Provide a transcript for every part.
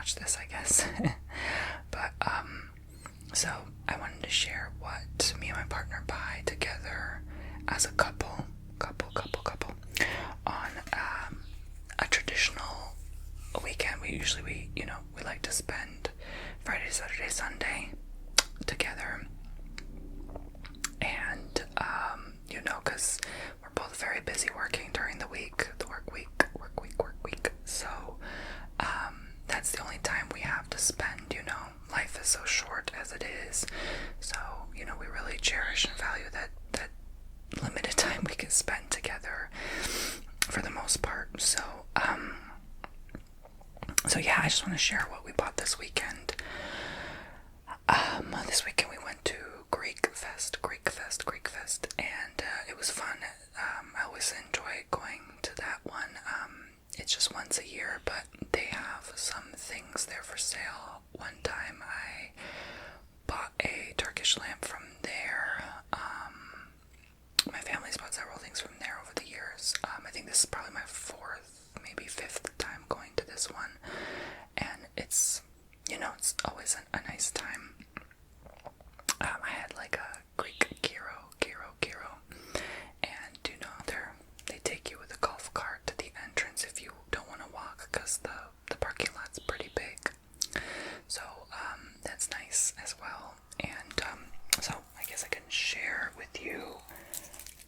watch this, I guess. But, so I wanted to share what me and my partner buy together as a couple, on a traditional weekend. We like to spend Friday, Saturday, Sunday together. And, because we're both very busy working during the week, the work week. So, that's the only time we have to spend, life is so short as it is. So, we really cherish and value that limited time we can spend together for the most part. So yeah, I just want to share what we bought this weekend. This weekend we went to Greek Fest, and it was fun. I always enjoy going to that one. It's just once a year, but they have some things there for sale. One time I bought a Turkish lamp from there. My family's bought several things from there over the years. I think this is probably my fourth, maybe fifth time going to this one. And it's, it's always a nice time. I had like a Greek gyro. And, they take you with a golf cart to the entrance if you don't want to walk, because the parking lot's pretty big. So, that's nice as well. And, so I guess I can share with you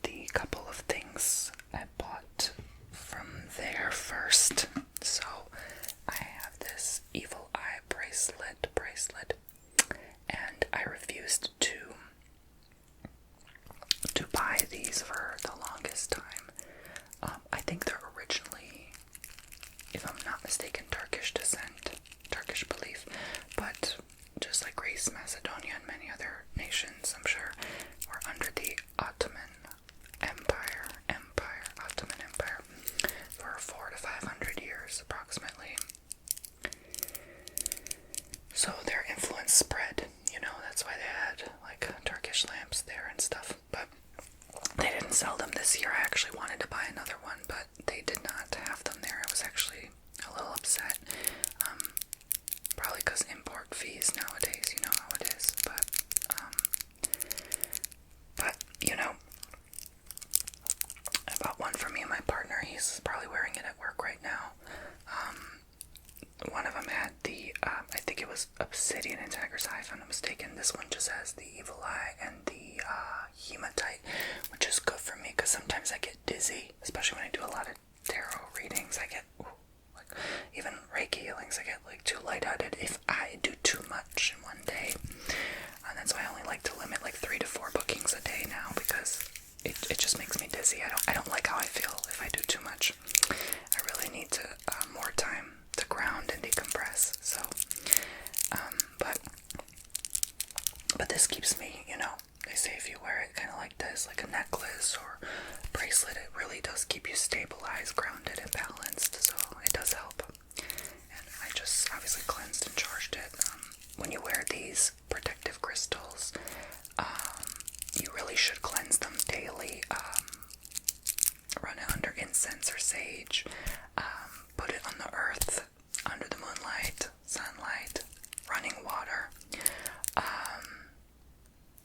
the couple of things I bought from there first. So, I have this evil eye bracelet, and I refused to buy these for the longest time. I think they're originally, if I'm not mistaken, Turkish descent, Turkish belief, but just like Greece, Macedonia, and many other nations, I'm sure, were under the Ottoman Empire for 400 to 500 years approximately. So their influence spread, that's why they had like Turkish lamps there and stuff. But they didn't sell them this year. I actually wanted to buy another one, but they did not have them there. I was actually a little upset. Probably because import fees nowadays, you know how it is. But I bought one for me and my partner. He's probably wearing it at work right now. One of them had the, I think it was obsidian and tiger's eye, if I'm not mistaken. This one just has the evil eye and the hematite, which is good for me because sometimes I get dizzy, especially when I do a lot of tarot readings. I get, even Reiki healings, I get too lightheaded if I do too much in one day. And that's why I only like to limit 3 to 4 bookings a day now, because it just makes me dizzy. I don't like how I feel if I do too much. I really need to more time to ground and decompress. So, but this keeps me, they say if you wear it kind of like this, like a necklace or bracelet, it really does keep you stabilized, grounded, and balanced. So it does help. And I just obviously cleansed and charged it. When you wear these protective crystals, you really should cleanse them daily. Run it under incense or sage. Put it on the earth, under the moonlight, sunlight, running water.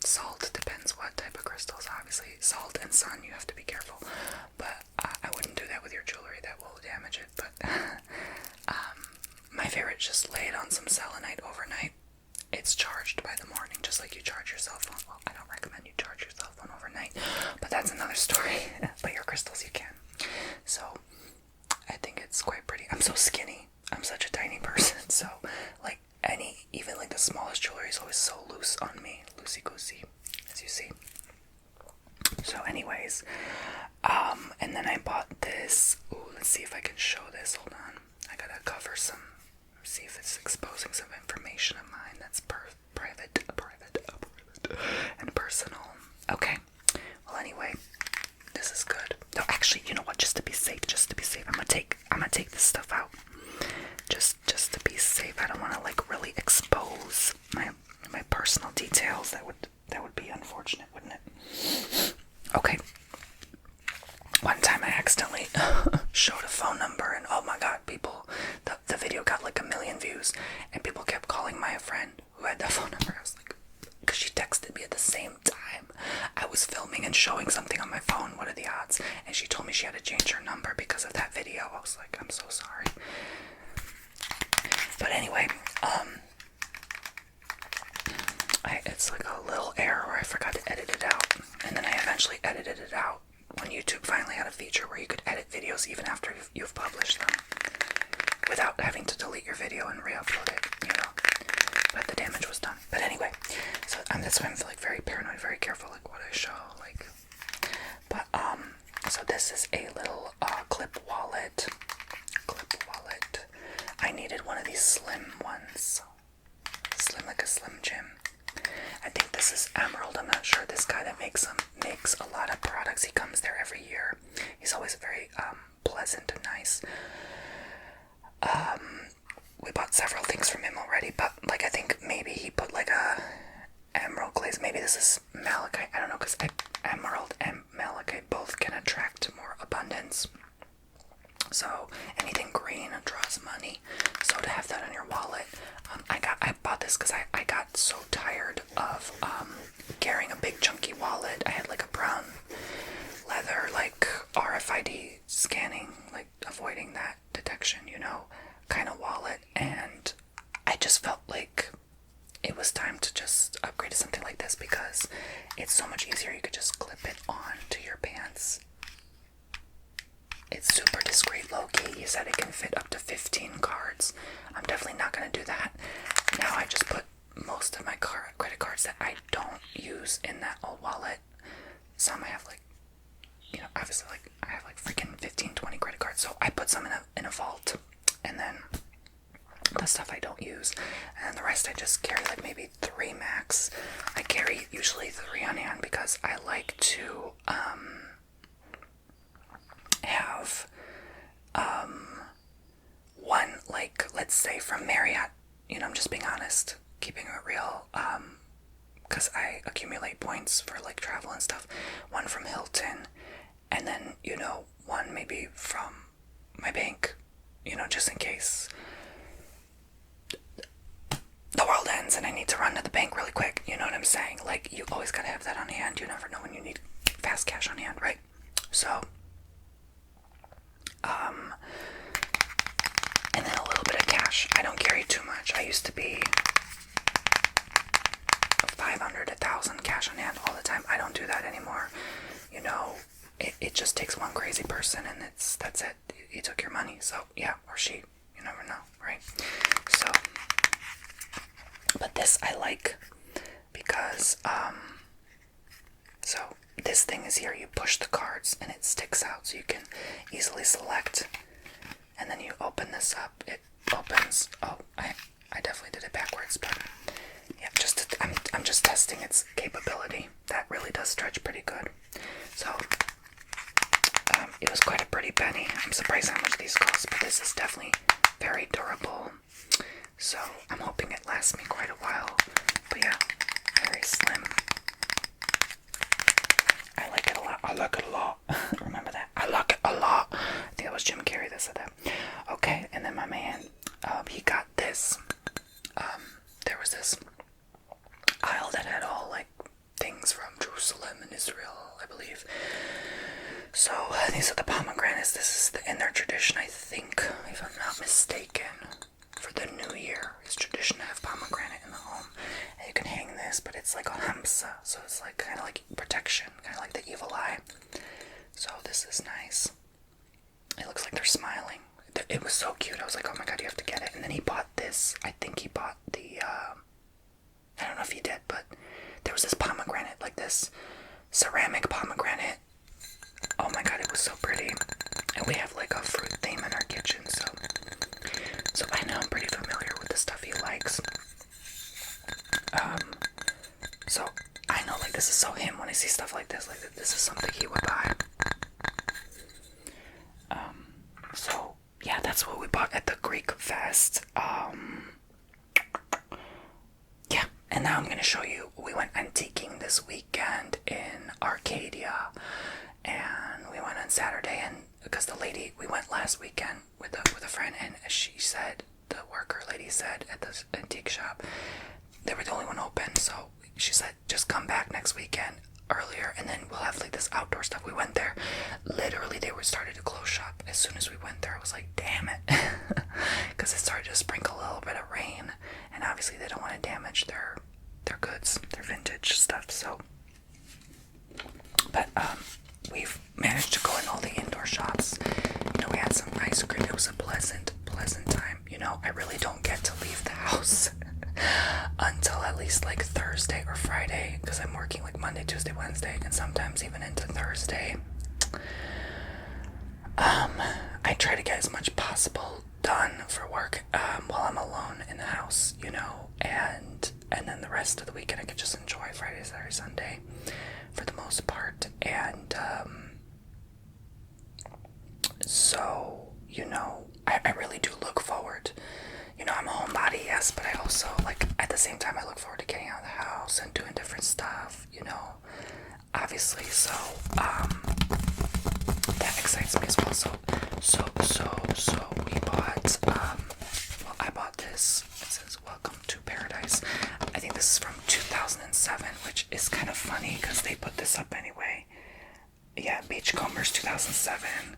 Salt, depends what type of crystals, obviously. Salt and sun, you have to be careful. But I wouldn't do that with your jewelry, that will damage it. But my favorite is just lay it on some selenite overnight. It's charged by the morning, just like you charge your cell phone. Well, I don't recommend you charge your cell phone overnight, but that's another story. But your crystals, you can. So I think it's quite pretty. I'm so skinny. I'm such a tiny person. So even the smallest jewelry is always so loose on me. Loosey-goosey, as you see. So anyways, and then I bought this. Ooh, let's see if I can show this. Hold on. I gotta cover some, see if it's exposing some information of mine that's private, and personal. Okay. Well, anyway, this is good. No, actually, you know what? Just to be safe, I'm gonna take this stuff out. Just to be safe. I don't want to really expose my personal details. That would be unfortunate, wouldn't it? Okay. One time I accidentally showed a phone number, and oh my god, people, the video got 1 million views, anyway, it's like a little error where I forgot to edit it out, and then I eventually edited it out when YouTube finally had a feature where you could edit videos even after you've published them without having to delete your video and re-upload it, but the damage was done. But anyway, so that's why I'm like very paranoid, very careful, like what I show, like. But so this is a little clip wallet. I needed one of these slim ones, like a Slim Jim. I think this is Emerald. I'm not sure. This guy that makes a lot of products. He comes there every year. He's always very pleasant and nice. We bought several things from him already, but like I think maybe he put like a emerald glaze. Maybe this is malachite. I don't know, because emerald and malachite both can attract more abundance. So anything green draws money. So to have that on your wallet, I bought this because I got so tired of carrying a big chunky wallet. I had like a brown leather, like RFID scanning, like avoiding that detection, kind of wallet, and I just felt like it was time to just upgrade to something like this because it's so much easier. You could just clip it on to your pants. It's super discreet, low-key. You said it can fit up to 15 cards. I'm definitely not going to do that. Now I just put most of my credit cards that I don't use in that old wallet. Some I have like, obviously like I have like freaking 15, 20 credit cards. So I put some in a vault, and then the stuff I don't use, and the rest I just carry like maybe 3 max. I carry usually 3 on hand because I like to have one, like let's say from Marriott, I'm just being honest, keeping it real, because I accumulate points for like travel and stuff. One from Hilton, and then one maybe from my bank, just in case the world ends and I need to run to the bank really quick. You know what I'm saying? Like, you always gotta have that on hand. You never know when you need fast cash on hand, right? So and then a little bit of cash. I don't carry too much. I used to be 500, 1,000 cash on hand all the time. I don't do that anymore. It just takes one crazy person, and that's it. You took your money, so yeah, or she. You never know, right? So, but this I like because so this thing is here. You push the cards and it sticks out, so you can easily select. And then you open this up. It opens. Oh, I definitely did it backwards, but yeah, I'm just testing its capability. That really does stretch pretty good. So it was quite a pretty penny. I'm surprised how much these cost, but this is definitely very durable. So I'm hoping it lasts me quite a while. But yeah, very slim. I like it a lot. I like it a lot. Remember that? I like it a lot. I think it was Jim Carrey that said that. Okay, and then my man, he got this. There was this aisle that had all like things from Jerusalem and Israel, I believe. So these are the pomegranates. This is in their tradition, I think, if I'm not mistaken. For the new year, it's tradition to have pomegranate in the home. And you can hang this, but it's like a Hamsa, so it's like kind of like protection, kind of like the evil eye. So this is nice. It looks like they're smiling. It was so cute. I was like, oh my god, you have to get it. And then he bought this. I think he bought the, I don't know if he did, but there was this pomegranate, like this ceramic pomegranate. Oh my god, it was so pretty. And we have like a fruit theme in our kitchen, so I know I'm pretty familiar with the stuff he likes. So I know like this is so him when I see stuff like this is something he would buy. So yeah, that's what we bought at the Greek Fest. Yeah, and now I'm gonna show you, we went antiquing this weekend in Arcadia, and we went on Saturday, and because the lady, we went last weekend with a friend, and she said, the worker lady said at the antique shop, they were the only one open, so she said, just come back next weekend earlier, and then we'll have like this outdoor stuff. We went there, literally they were starting to close shop as soon as we went there. I was like, damn it, because it started to sprinkle a little bit of least like Thursday or Friday, because I'm working like Monday, Tuesday, Wednesday, and sometimes even into Thursday. I try to get as much possible done for work while I'm alone in the house, you know, and then the rest of the weekend I could just enjoy Friday, Saturday, Sunday for the most part. And so, you know, I really do look forward. You know, I'm a homebody, yes, but I also, like, at the same time, I look forward to getting out of the house and doing different stuff, you know, obviously. So that excites me as well. So we bought, well, I bought this. It says, "Welcome to Paradise." I think this is from 2007, which is kind of funny because they put this up anyway. Yeah, Beachcombers 2007.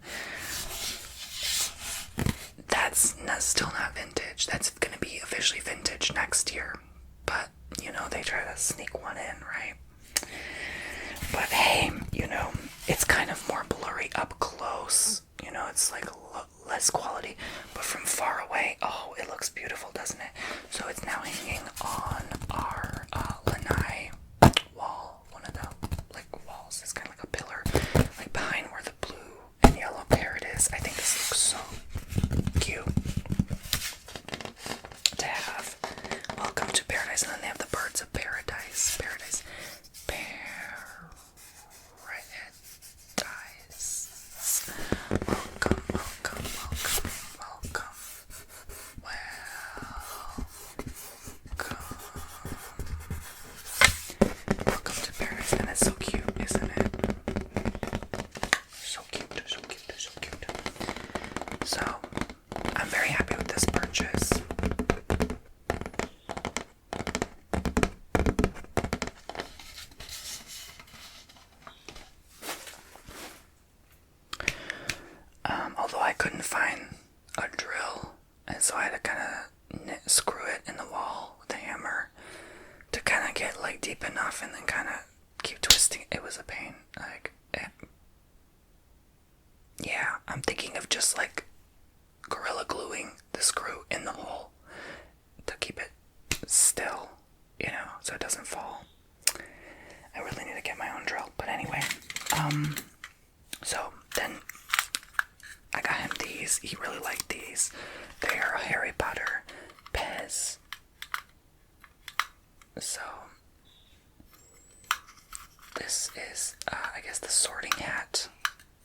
That's still not vintage. That's going to be officially vintage next year. But, you know, they try to sneak one in, right? But hey, you know, it's kind of more blurry up close. You know, it's like less quality. But from far away, oh, it looks beautiful, doesn't it? So it's now hanging on our lanai wall. One of the, like, walls. It's kind of like a pillar. Like behind where the blue and yellow parrot is. I think this looks so cute to have. Welcome to Paradise. And then they have the birds of paradise. Paradise. Welcome. Welcome to Paradise. And it's so cute, isn't it? So cute. So, I'm very happy with this purchase. Although I couldn't find a drill, and so I had to kind of screw it in the wall with a hammer to kind of get like deep enough and then kind of keep twisting. It was a pain. Like, yeah, I'm thinking of just like Gorilla gluing the screw in the hole to keep it still, you know, so it doesn't fall. I really need to get my own drill. But anyway, so then I got him these. He really liked these. They are a Harry Potter Pez. So this is, I guess, the sorting hat.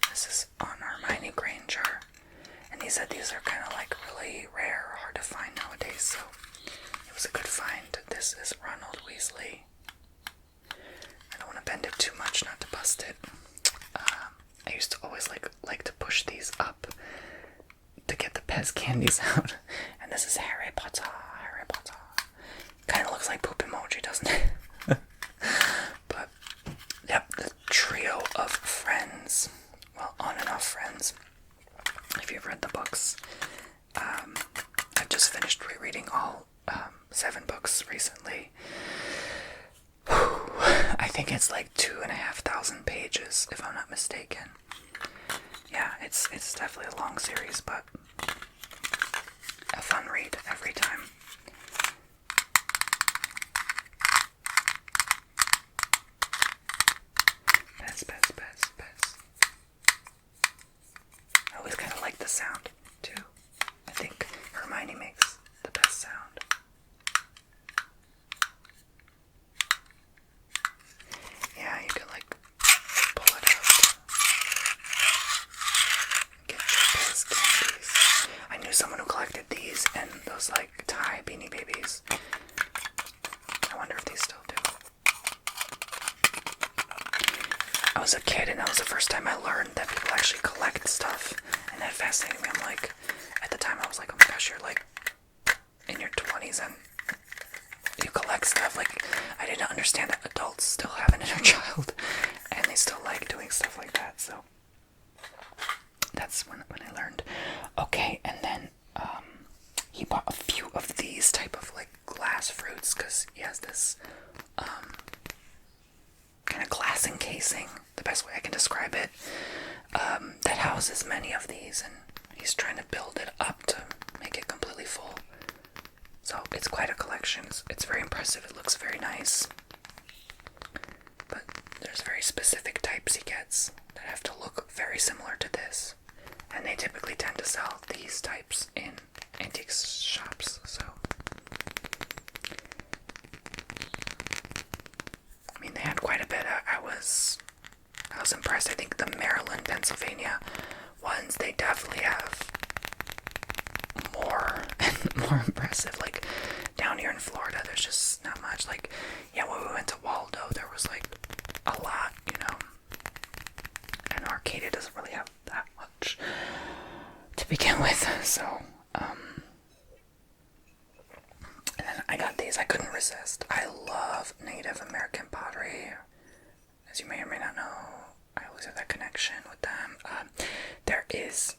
This is on Hermione Granger. And he said these are kind of like really rare or hard to find nowadays. So it was a good find. This is Ronald Weasley. I don't want to bend it too much, not to bust it. I used to always like to push these up to get the Pez candies out. And this is Harry Potter. Kind of looks like poop emoji, doesn't it? But, yep, the trio of friends. Well, on and off friends. If you've read the books. I've just finished rereading all 7 books recently. I think it's like 2,500 pages, if I'm not mistaken. Yeah, it's definitely a long series, but a fun read every time. Pez. I always kind of like the sound, too. I think Hermione makes the best sound. Yeah, you can like pull it out. Get your Pez candies. I knew someone who collected these and those like Thai Beanie Babies. I wonder if they still do. I was a kid and that was the first time I learned that people actually collect stuff, and that fascinated me. I'm like, at the time I was like, oh my gosh, you're like in your 20s and you collect stuff. Like, I didn't understand that adults still have an inner child and they still like doing stuff like that. So that's when I learned. Okay, and then he bought a few of these type of like glass fruits because he has this kind of glass encasing, the best way I can describe it, that houses many of these, and he's trying to build it up to make it completely full. So it's quite a collection. collection. It's very impressive. It looks very nice. But there's very specific types he gets that have to look very similar to this. And they typically tend to sell these types in antique shops, so. I mean, they had quite a bit. I was impressed. I think the Maryland, Pennsylvania ones, they definitely have more impressive. Like, down here in Florida, there's just not much. Like, yeah, when we went to Waldo, there was, like, a lot, you know. And Arcadia doesn't really have that much to begin with, so, and then I got these. I couldn't resist. I love Native American pottery. As you may or may not know, I always have that connection with them. There is,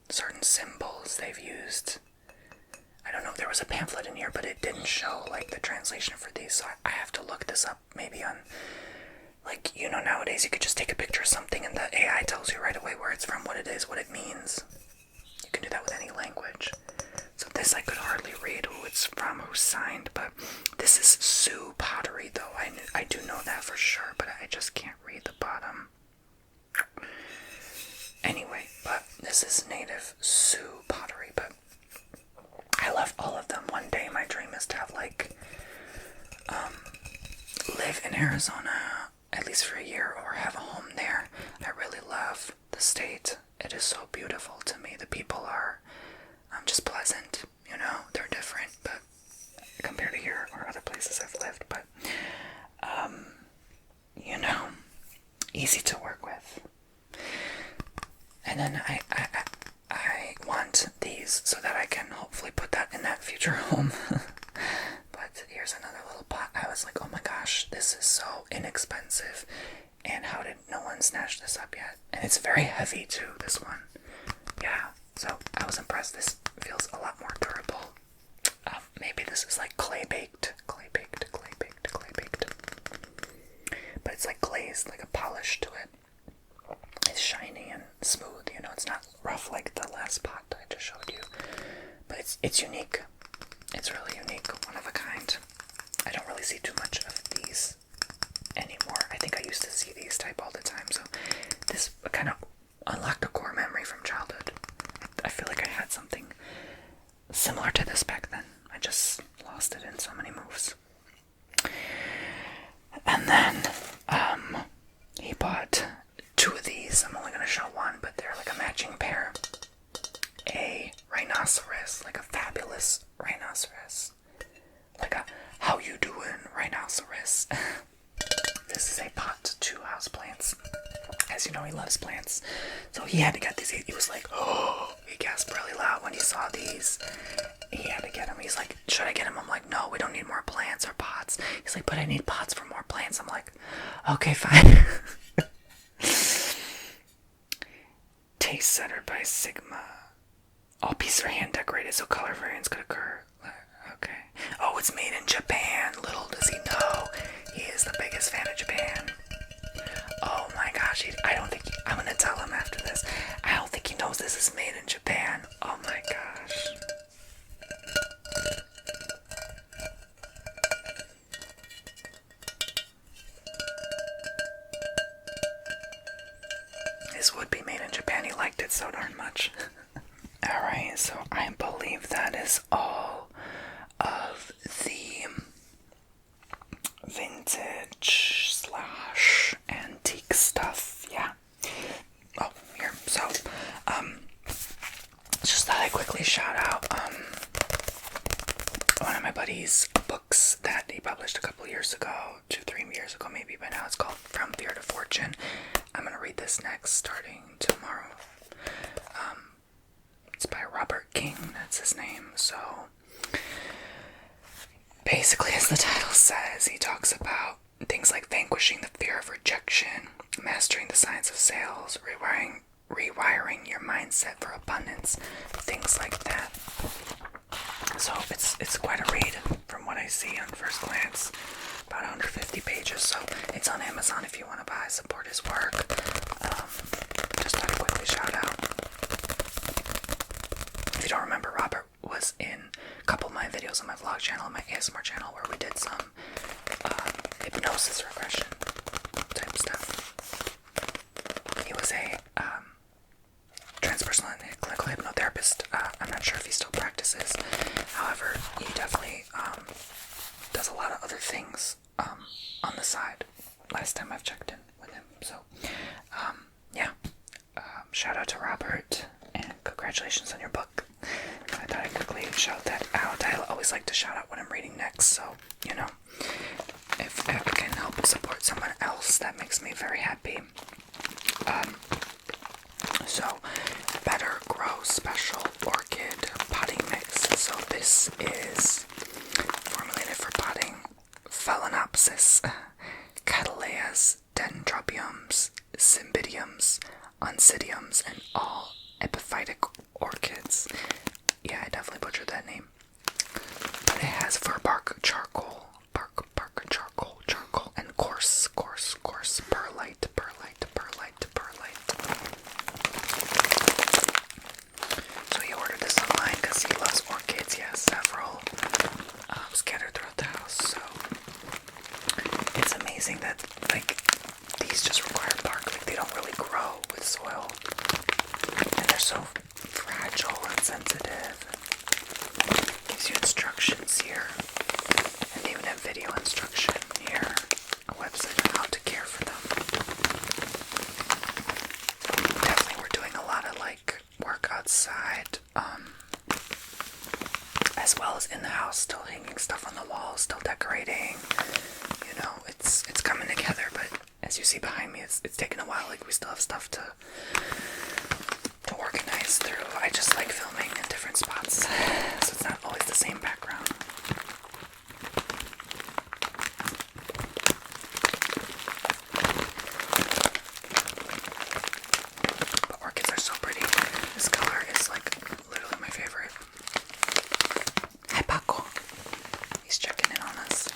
certain symbols they've used. I don't know if there was a pamphlet in here, but it didn't show, like, the translation for these, so I have to look this up, maybe on, like, you know, nowadays you could just take a picture of something and the AI tells you right away where it's from, what it is, what it means. You can do that with any language. So this I could hardly read who it's from, who signed, but this is Sioux pottery, though. I do know that for sure, but I just can't read the bottom. Anyway, but this is native Sioux pottery, but I love all of them. One day my dream is to have, like, live in Arizona, at least for a year, or have a home there. I really love the state. It is so beautiful to me. The people are just pleasant, you know. They're different, but compared to here or other places I've lived, but you know, easy to work with. And then I want these so that I can hopefully put that in that future home. But here's another little pot. I was like, oh my gosh, this is so inexpensive, and how did no one snatch this up yet? And it's very heavy too, this one. Yeah, so I was impressed. This feels a lot more durable. Maybe this is like clay baked. But it's like glazed, like a polish to it. It's shiny and smooth, you know, it's not rough like the last pot I just showed you. But it's unique. It's really unique, one of a kind. I don't really see too much of these anymore. I think I used to see these type all the time, so this kind of unlocked a core memory from childhood. I feel like I had something similar to this back then. I just lost it in so many moves. And then, he bought 2 of these. I'm only going to show one, but they're like a matching pair. A rhinoceros, like a fabulous rhinoceros. Like a how you doing rhinoceros. This is a pot to houseplants. As you know, he loves plants. So he had to get these. He was like, oh, he gasped really loud when he saw these. He had to get them. He's like, should I get them? I'm like, no, we don't need more plants or pots. He's like, but I need pots for more plants. I'm like, okay, fine. Taste centered by Sigma. All pieces are hand decorated, so color variants could occur. Okay. Oh, it's made in Japan. Little does he know, he is the biggest fan of Japan. Oh my gosh, I don't think I'm gonna tell him after this. I don't think he knows this is made in Japan. Oh my gosh. This would be made in Japan. He liked it so darn much. Alright, so I believe that is all of the vintage / antique stuff. Yeah. Oh, here. So, just thought I'd quickly shout out one of my buddy's books that he published a couple years ago, 2-3 years ago maybe by now. It's called From Fear to Fortune. I'm gonna read this next, starting tomorrow. It's by Robert King, that's his name. So basically, as the title says, he talks about things like vanquishing the fear of rejection, mastering the science of sales, rewiring your mindset for abundance, things like that. So it's quite a read from what I see on first glance. About 150 pages, so it's on Amazon if you want to buy, support his work. Just thought I'd quickly shout out. If you don't remember, Robert was in a couple of my videos on my vlog channel, my ASMR channel, where we did some hypnosis regression type stuff. He was a transpersonal and clinical hypnotherapist. I'm not sure if he still practices. However, he definitely does a lot of other things on the side. Last time I've checked in with him. So, yeah. Shout out to Robert and congratulations on your book. I thought I'd quickly shout that out. I always like to shout out what I'm reading next, so, you know, if I can help support someone else, that makes me very happy. So, Better Grow Special Orchid Potting Mix. So this is formulated for potting Phalaenopsis, Cattleyas, Dendrobiums, Cymbidiums, Oncidiums, and all epiphytic orchids. Yeah, I definitely butchered that name. But it has fir bark, charcoal, and coarse, perlite. So he ordered this online because he loves orchids. He has several scattered throughout the house. So it's amazing that, like, these just require bark. Like, they don't really grow with soil. And they're so fragile and sensitive. Gives you instructions here. And they even have video instruction here. A website on how to care for them. Definitely we're doing a lot of, like, work outside. As well as in the house. Still hanging stuff on the walls. Still decorating. You know, it's coming together. But as you see behind me, it's taken a while. Like, we still have stuff to organize through. I just like filming in different spots, so it's not always the same background. But orchids are so pretty. This color is, like, literally my favorite. Hi, Paco. He's checking in on us.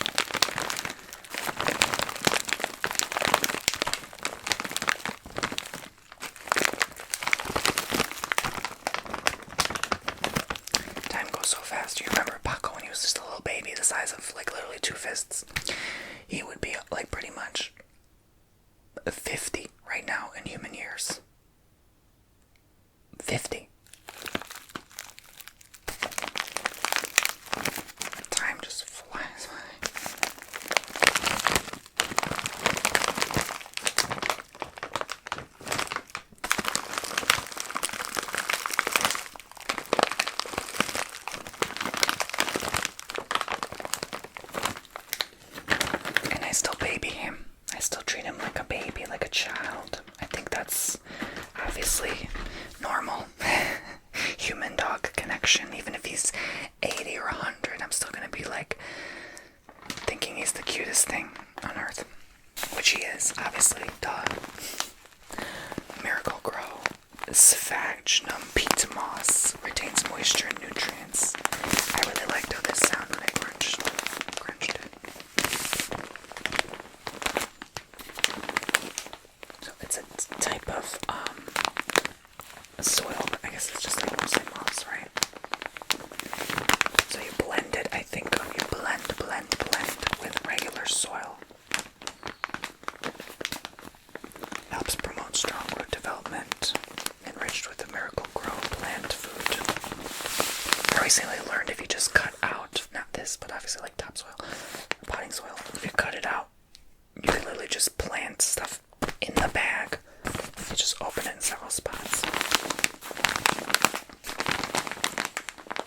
So fast. Do you remember Paco when he was just a little baby, the size of, like, literally 2 fists? He would be, like, pretty much 50 right now in human years. 50. Time just flies by. I still baby him. I still treat him like a baby, like a child. I think that's obviously normal. Human dog connection. Even if he's 80 or 100, I'm still gonna be, like, thinking he's the cutest thing on earth. Which he is, obviously. Duh. Miracle Grow. Sphagnum peat moss. Retains moisture and nutrients. I really liked how this sounded when I crunched it. It's a type of soil, but I guess it's just like mostly moss, right? So you blend it, I think, you blend with regular soil. Helps promote strong root development, enriched with the Miracle Grow plant food. I recently learned if you just cut out, not this, but obviously like topsoil, potting soil, if you cut it out, you can literally just plant stuff in the bag. You just open it in several spots.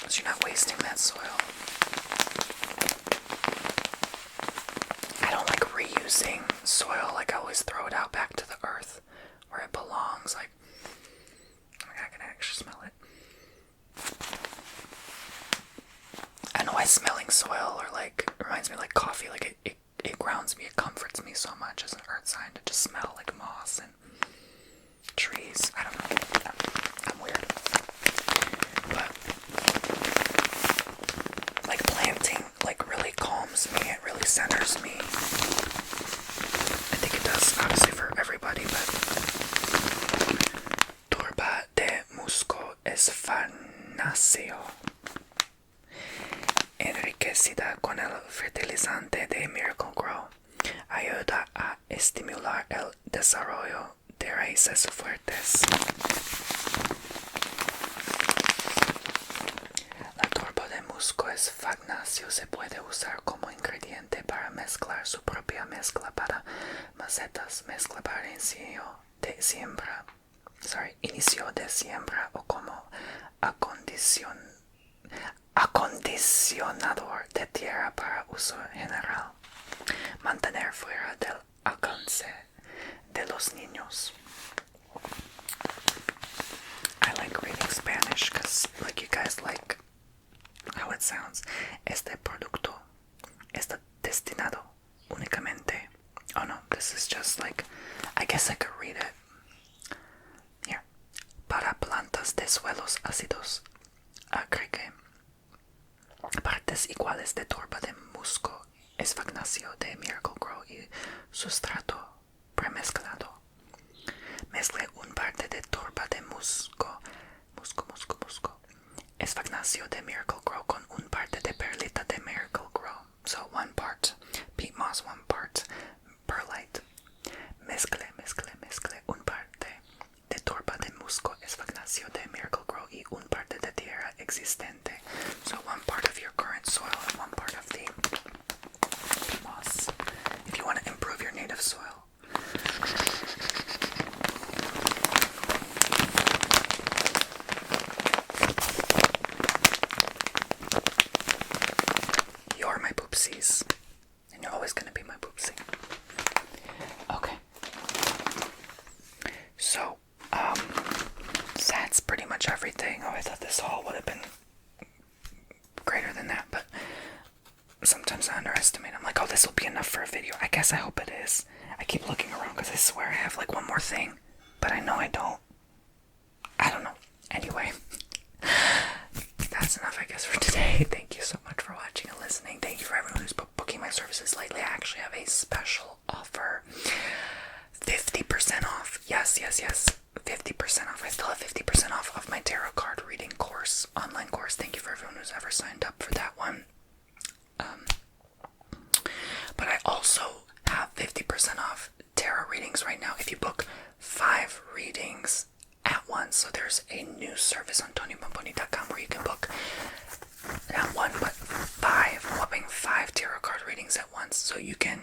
So you're not wasting that soil. I don't like reusing soil. Like, I always throw it out back to the earth where it belongs. Like, oh my God, I can actually smell it. I don't know why smelling soil, or, like, it reminds me of, like, coffee. Like, it grounds me, it comforts me so much as an earth sign to just smell like moss and trees. I don't know. I'm weird. But, like, planting, like, really calms me. It really centers me. I think it does, obviously, for everybody, but turba de musco es farnaceo. crecida con el fertilizante de Miracle Grow. Ayuda a estimular el desarrollo de raíces fuertes. La turba de musgo esfagnacio se puede usar como ingrediente para mezclar su propia mezcla para macetas, mezcla para inicio de siembra o como acondicionador de tierra para uso general. Mantener fuera del alcance de los niños. I like reading Spanish because like you guys like how it sounds. Este producto está destinado únicamente. Oh no, this is just like, I guess I could read it. Here. Para plantas de suelos ácidos. Agregue partes iguales de turba de musgo esfagnacio de Miracle Grow y sustrato premezclado. Mezcle un parte de turba de musgo esfagnacio de Miracle Grow con un parte de perlita de Miracle Grow. So 1 part peat moss, 1 part perlite. Mezcle un parte de turba de musgo esfagnacio de Miracle Grow y un parte de tierra existente. So 1 part of your current soil and 1 part of the peat moss. If you want to improve your native soil. You're my poopsies. And you're always going to be my poopsie. Okay. So, that's pretty much everything. Oh, I thought this haul would have been greater than that, but sometimes I underestimate. I'm like, oh, this will be enough for a video. I guess I hope it is. I keep looking around because I swear I have like one more thing, but I know I don't. I don't know. Anyway, that's enough, I guess, for today. Thank you so much for watching and listening. Thank you for everyone who's booking my services lately. I actually have a special offer. 50% off. Yes. 50% off. I still have 50% off of my tarot card reading course, online course. Thank you for everyone who's ever signed up for that one. But I also have 50% off tarot readings right now if you book 5 readings at once. So there's a new service on TonyBomboni.com where you can book not 1 but 5, whopping 5 tarot card readings at once. So you can,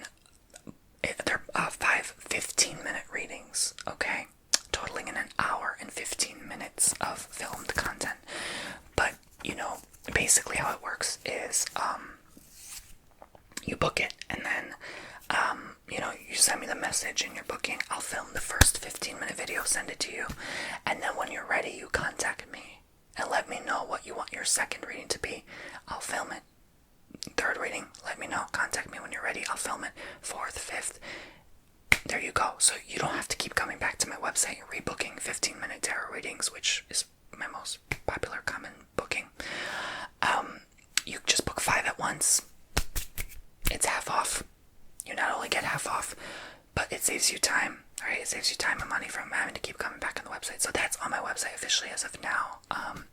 they're 5 15-minute readings, okay? Totaling in an hour and 15 minutes of filmed content. But, you know, basically how it works is, you book it and then, you know, you send me the message in your booking. I'll film the first 15-minute video, send it to you. And then when you're ready, you contact me and let me know what you want your second reading to be. I'll film it. Third reading, let me know. Contact me when you're ready. I'll film it. 4th, 5th. There you go. So you don't have to keep coming back to my website and rebooking 15-minute tarot readings, which is my most popular common booking. You just book 5 at once. It's half off. You not only get half off, but it saves you time. Alright, it saves you time and money from having to keep coming back on the website. So that's on my website officially as of now. On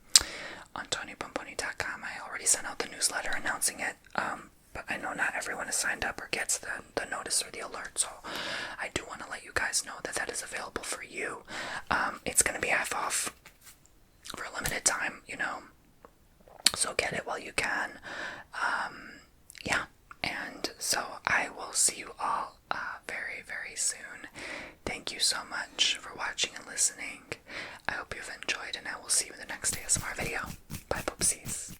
TonyBomboni.com. I already sent out the newsletter announcing it. But I know not everyone is signed up or gets the notice or the alert, so I do want to let you guys know that that is available for you. It's going to be half off for a limited time, you know, so get it while you can. Yeah, and so I will see you all very, very soon. Thank you so much for watching and listening. I hope you've enjoyed, and I will see you in the next ASMR video. Bye, poopsies.